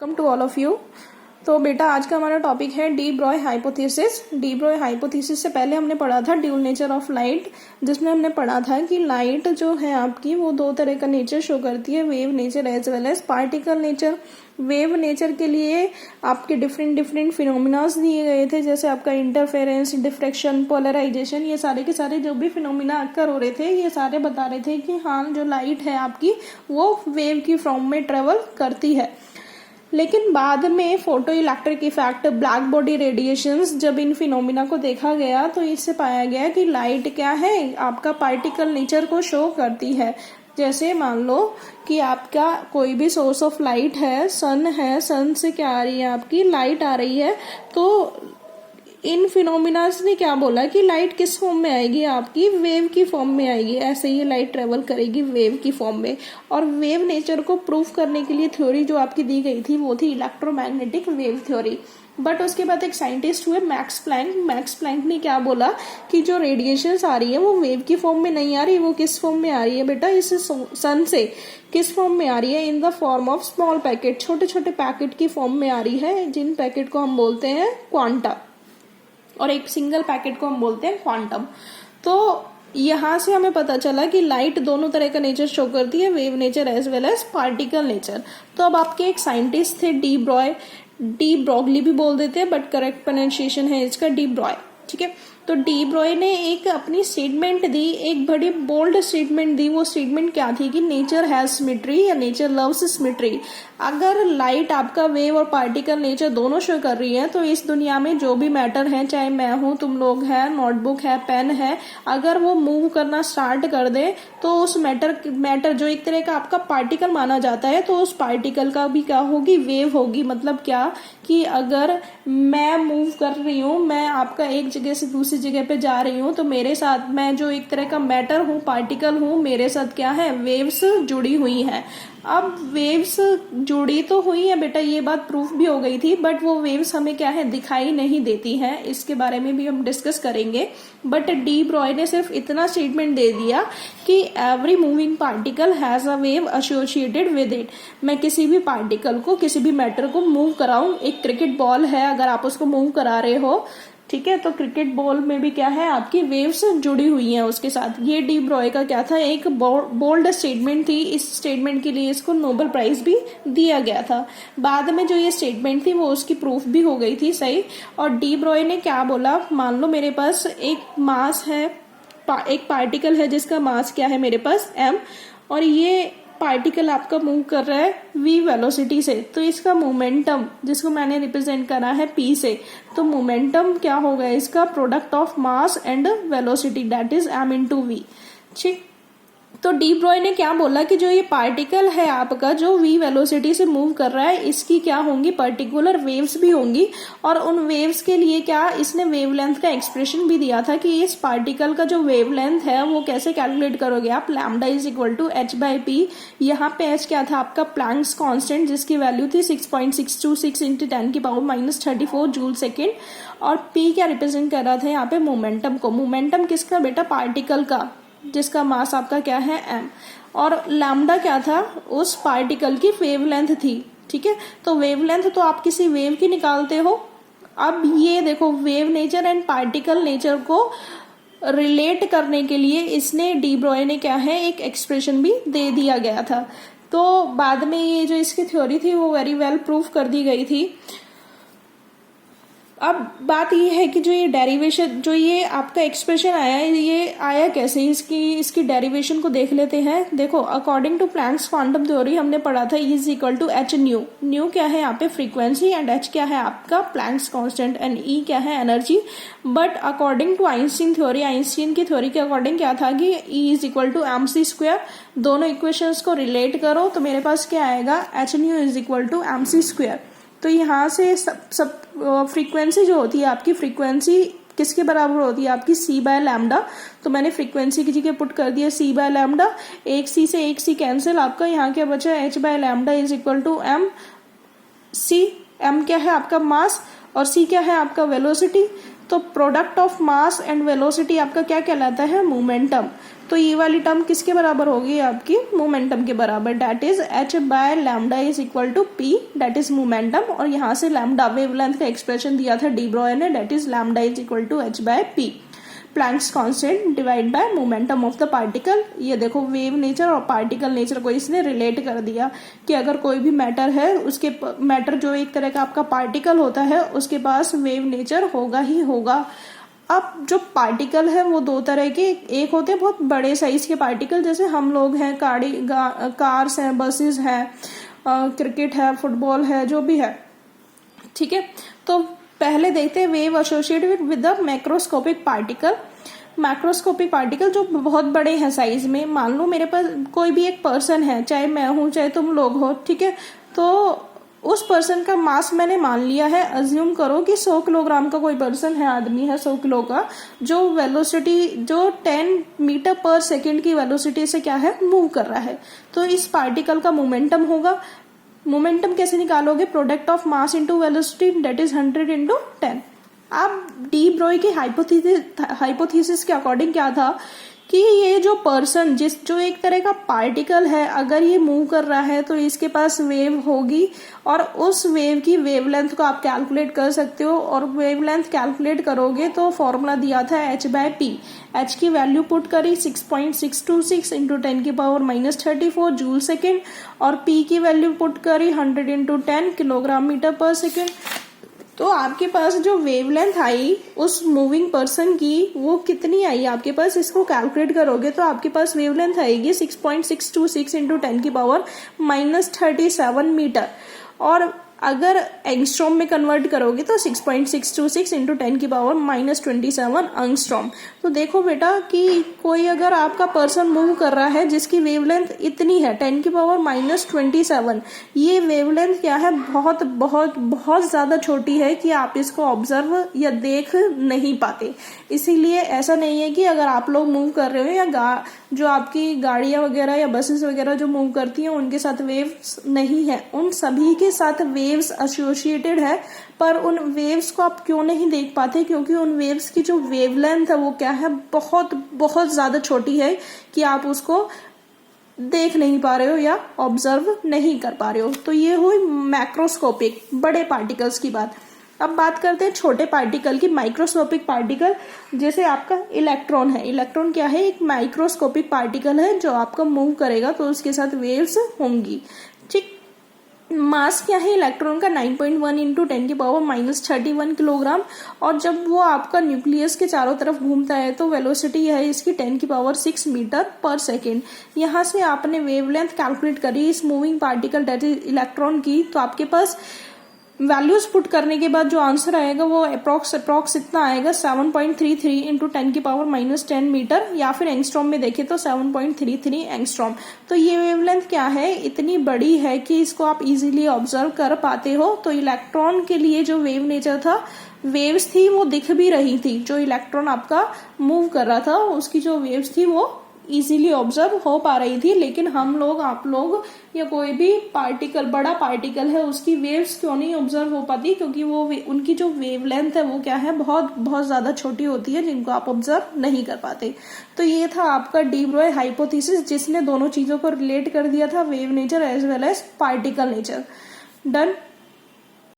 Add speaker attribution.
Speaker 1: Welcome to all of you. तो बेटा आज का हमारा टॉपिक है de Broglie hypothesis. De Broglie hypothesis से पहले हमने पढ़ा था ड्यूल नेचर ऑफ लाइट, जिसमें हमने पढ़ा था कि लाइट जो है आपकी वो दो तरह का नेचर शो करती है, wave nature as well as particle nature. Wave nature के लिए आपके डिफरेंट फिनोमिनास दिए गए थे, जैसे आपका इंटरफेरेंस, डिफ्रैक्शन, पोलराइजेशन, ये सारे के सारे जो भी फिनोमिना अक्कर हो रहे थे ये सारे बता रहे थे कि हाँ जो लाइट है आपकी वो वेव की फॉर्म में ट्रेवल करती है। लेकिन बाद में photo electric effect, black body radiations, जब इन फिनोमिना को देखा गया तो इससे पाया गया कि लाइट क्या है आपका पार्टिकल नेचर को शो करती है। जैसे मान लो कि आपका कोई भी सोर्स ऑफ लाइट है, सन से क्या आ रही है आपकी लाइट आ रही है, तो इन फिनोमिनास ने क्या बोला कि लाइट किस फॉर्म में आएगी आपकी, वेव की फॉर्म में आएगी। ऐसे ही लाइट ट्रेवल करेगी वेव की फॉर्म में। और वेव नेचर को प्रूफ करने के लिए थ्योरी जो आपकी दी गई थी वो थी इलेक्ट्रोमैग्नेटिक वेव थ्योरी। बट उसके बाद एक साइंटिस्ट हुए मैक्स प्लैंक ने क्या बोला कि जो रेडिएशंस आ रही है वो वेव की फॉर्म में नहीं आ रही, वो किस फॉर्म में आ रही है बेटा, इस सन से किस फॉर्म में आ रही है, in the form of small packet, छोटे छोटे पैकेट की फॉर्म में आ रही है, जिन पैकेट को हम बोलते हैं क्वांटा, और एक सिंगल पैकेट को हम बोलते हैं क्वांटम। तो यहां से हमें पता चला कि लाइट दोनों तरह का नेचर शो करती है, wave nature as well as particle nature. तो अब आपके एक साइंटिस्ट थे डी ब्रॉगली भी बोल देते हैं, बट करेक्ट प्रोनाउंसिएशन है इसका डी ब्रॉय। ठीक है, तो डी ब्रॉय ने एक अपनी स्टेटमेंट दी, एक बड़ी बोल्ड स्टेटमेंट दी। वो स्टेटमेंट क्या थी कि नेचर हैज सिमेट्री या नेचर लव्स सिमेट्री। अगर लाइट आपका वेव और पार्टिकल नेचर दोनों शो कर रही है तो इस दुनिया में जो भी मैटर है, चाहे मैं हूं, तुम लोग हैं, नोटबुक है, पेन है, अगर वो मूव करना स्टार्ट कर दे तो उस मैटर जो एक तरह का आपका पार्टिकल माना जाता है, तो उस पार्टिकल का भी क्या होगी, वेव होगी। मतलब क्या कि अगर मैं मूव कर रही हूँ, मैं आपका एक जगह से दूसरी जगह पे जा रही हूँ, तो मेरे साथ मैं जो एक तरह का मैटर हूँ, पार्टिकल हूँ, मेरे साथ क्या है, वेव्स जुड़ी हुई हैं। अब वेव्स जुड़ी तो हुई है बेटा, ये बात प्रूफ भी हो गई थी, बट वो वेव्स हमें क्या है, दिखाई नहीं देती हैं। इसके बारे में भी हम डिस्कस करेंगे। बट डी ब्रॉय ने सिर्फ इतना स्टेटमेंट दे दिया कि every moving particle has a wave associated with it. मैं किसी भी पार्टिकल को, किसी भी मैटर को मूव कराऊं, एक क्रिकेट बॉल है, अगर आप उसको मूव करा रहे हो, ठीक है, तो क्रिकेट बॉल में भी क्या है, आपकी वेव्स जुड़ी हुई हैं उसके साथ। ये डी ब्रॉय का क्या था, एक बोल्ड स्टेटमेंट थी। इस स्टेटमेंट के लिए इसको नोबेल प्राइज भी दिया गया था। बाद में जो ये स्टेटमेंट थी वो उसकी प्रूफ भी हो गई थी सही। और डी ब्रॉय ने क्या बोला, मान लो मेरे पास एक मास है, एक पार्टिकल है जिसका मास क्या है मेरे पास m, और ये पार्टिकल आपका मूव कर रहा है v वेलोसिटी से, तो इसका मोमेंटम जिसको मैंने रिप्रेजेंट करा है p से, तो मोमेंटम क्या होगा इसका, product of mass and velocity, that is m into v। ठीक, तो डी ब्रॉय ने क्या बोला कि जो ये पार्टिकल है आपका जो v वेलोसिटी से मूव कर रहा है, इसकी क्या होंगी, पर्टिकुलर वेव्स भी होंगी। और उन वेव्स के लिए क्या, इसने वेवलेंथ का एक्सप्रेशन भी दिया था कि इस पार्टिकल का जो वेवलेंथ है वो कैसे कैलकुलेट करोगे आप, lambda is equal to h by p. यहाँ पे h क्या था आपका, प्लैंक्स कांस्टेंट, जिसकी वैल्यू थी 6.626 इंटू 10⁻⁻34 जूल सेकेंड। और p क्या रिप्रेजेंट कर रहा था यहाँ पे, मोमेंटम को। मोमेंटम किसका बेटा, पार्टिकल का, जिसका मास आपका क्या है m। और लैम्डा क्या था, उस पार्टिकल की वेवलेंथ थी। ठीक है, तो वेवलेंथ तो आप किसी वेव की निकालते हो। अब ये देखो, wave nature and particle nature को रिलेट करने के लिए इसने, डी ब्रॉय ने क्या है, एक एक्सप्रेशन भी दे दिया गया था। तो बाद में ये जो इसकी थ्योरी थी वो वेरी वेल प्रूफ कर दी गई थी। अब बात ये है कि जो ये डेरिवेशन, जो ये आपका एक्सप्रेशन आया है, ये आया कैसे, इसकी डेरिवेशन को देख लेते हैं। देखो, according to Planck's quantum theory हमने पढ़ा था is equal to h nu. Nu क्या है यहाँ पे, फ्रीक्वेंसी, एंड एच क्या है आपका प्लैंक्स कांस्टेंट, एंड ई क्या है, energy. But according to Einstein theory, Einstein की थ्योरी के अकॉर्डिंग क्या था कि E is equal to m c square. दोनों इक्वेशंस को रिलेट करो तो मेरे पास क्या आएगा, h nu is equal to m c square. तो यहाँ से सब फ्रीक्वेंसी जो होती है आपकी, फ्रीक्वेंसी किसके बराबर होती है आपकी, c बाय लैम्डा। तो मैंने फ्रीक्वेंसी की जगह पुट कर दिया c बाय लैम्डा, एक c से एक c कैंसिल, आपका यहाँ क्या बचा, h by lambda is equal to m c। m क्या है आपका मास और c क्या है आपका वेलोसिटी। तो product of mass and velocity आपका क्या कहलाता है, मोमेंटम। तो ये वाली टर्म किसके बराबर होगी, आपकी मोमेंटम के बराबर, that is h by lambda is equal to p, that is momentum. और यहाँ से लैम्डा वेवलेंथ का एक्सप्रेशन दिया था डी ब्रॉय ने, that is lambda is equal to h by p, Planck's constant divide by momentum of the particle. ये देखो wave nature और पार्टिकल नेचर को इसने रिलेट कर दिया कि अगर कोई भी मैटर है, उसके मैटर जो एक तरह का आपका पार्टिकल होता है, उसके पास वेव नेचर होगा ही होगा। अब जो पार्टिकल है वो दो तरह के, एक होते हैं बहुत बड़े साइज के पार्टिकल, जैसे हम लोग हैं, कार्स हैं, बसेस हैं, क्रिकेट है, फुटबॉल है, जो भी है, ठीक है। तो पहले देखते हैं wave associated with the macroscopic particle. Macroscopic particle जो बहुत बड़े हैं साइज में, मान लो मेरे पास कोई भी एक पर्सन है, चाहे मैं हूं चाहे तुम लोग हो, ठीक है। तो उस पर्सन का मास मैंने मान लिया है, अज्यूम करो कि 100 किलोग्राम का कोई पर्सन है, आदमी है 100 किलो का, जो वेलोसिटी जो 10 मीटर पर सेकेंड की वेलोसिटी से क्या है, मूव कर रहा है। तो इस पार्टिकल का मोमेंटम होगा। मोमेंटम कैसे निकालोगे, product of mass into velocity, that is 100 into 10। अब डी ब्रॉय की हाइपोथेसिस के अकॉर्डिंग क्या था कि ये जो पर्सन जो एक तरह का पार्टिकल है, अगर ये मूव कर रहा है तो इसके पास वेव होगी, और उस वेव की वेवलेंथ को आप कैलकुलेट कर सकते हो। और वेवलेंथ कैलकुलेट करोगे तो फॉर्मूला दिया था h बाय p। h की वैल्यू पुट करी 6.626 इंटू 10 की पावर -34 जूल सेकेंड, और p की वैल्यू पुट करी 100 इंटू 10 किलोग्राम मीटर पर सेकेंड। तो आपके पास जो वेवलेंथ आई उस मूविंग पर्सन की, वो कितनी आई आपके पास, इसको कैलकुलेट करोगे तो आपके पास वेवलेंथ आएगी 6.626 इंटू 10 की पावर -37 मीटर। और अगर एंगस्ट्रॉम में कन्वर्ट करोगे तो 6.626 इंटू 10 की पावर -27 एंगस्ट्रॉम। तो देखो बेटा कि कोई अगर आपका पर्सन मूव कर रहा है जिसकी वेवलेंथ इतनी है 10 की पावर -27, ये वेवलेंथ क्या है, बहुत बहुत बहुत ज्यादा छोटी है कि आप इसको ऑब्जर्व या देख नहीं पाते। इसीलिए ऐसा नहीं है कि अगर आप लोग मूव कर रहे हो या जो आपकी गाड़ियां वगैरह या बसेस वगैरह जो मूव करती हैं उनके साथ वेव्स नहीं है, उन सभी के साथ वेव्स एसोसिएटेड है। पर उन वेव्स को आप क्यों नहीं देख पाते, क्योंकि उन वेव्स की जो वेवलेंथ है वो क्या है, बहुत बहुत ज्यादा छोटी है कि आप उसको देख नहीं पा रहे हो या ऑब्जर्व नहीं कर पा रहे हो। तो ये हुई मैक्रोस्कोपिक बड़े पार्टिकल्स की बात। अब बात करते हैं छोटे पार्टिकल की, माइक्रोस्कोपिक पार्टिकल। जैसे आपका इलेक्ट्रॉन है, इलेक्ट्रॉन क्या है, एक माइक्रोस्कोपिक पार्टिकल है जो आपका मूव करेगा तो उसके साथ वेव्स होंगी, ठीक। मास क्या है इलेक्ट्रॉन का, 9.1 इंटू 10 की पावर -31 किलोग्राम। और जब वो आपका न्यूक्लियस के चारों तरफ घूमता है तो वेलोसिटी है इसकी 10 की पावर 6 मीटर पर सेकेंड। यहाँ से आपने वेवलेंथ कैलकुलेट करी इस moving particle that is electron की, तो आपके पास वैल्यूज पुट करने के बाद जो आंसर आएगा वो अप्रॉक्स इतना आएगा 7.33 इंटू 10 की पावर -10 मीटर, या फिर एंगस्ट्रॉम में देखें तो 7.33 एंगस्ट्रॉम। तो ये वेवलेंथ क्या है, इतनी बड़ी है कि इसको आप इजीली ऑब्जर्व कर पाते हो। तो इलेक्ट्रॉन के लिए जो वेव नेचर था, वेव्स थी वो दिख भी रही थी, जो इलेक्ट्रॉन आपका मूव कर रहा था उसकी जो वेव्स थी वो इजीली ऑब्जर्व हो पा रही थी। लेकिन हम लोग, आप लोग या कोई भी पार्टिकल, बड़ा पार्टिकल है, उसकी वेव्स क्यों नहीं ऑब्जर्व हो पाती, क्योंकि वो उनकी जो वेवलेंथ है वो क्या है, बहुत बहुत ज्यादा छोटी होती है, जिनको आप ऑब्जर्व नहीं कर पाते। तो ये था आपका डी ब्रॉय हाइपोथेसिस, जिसने दोनों चीजों को रिलेट कर दिया था, wave nature as well as particle nature. Done.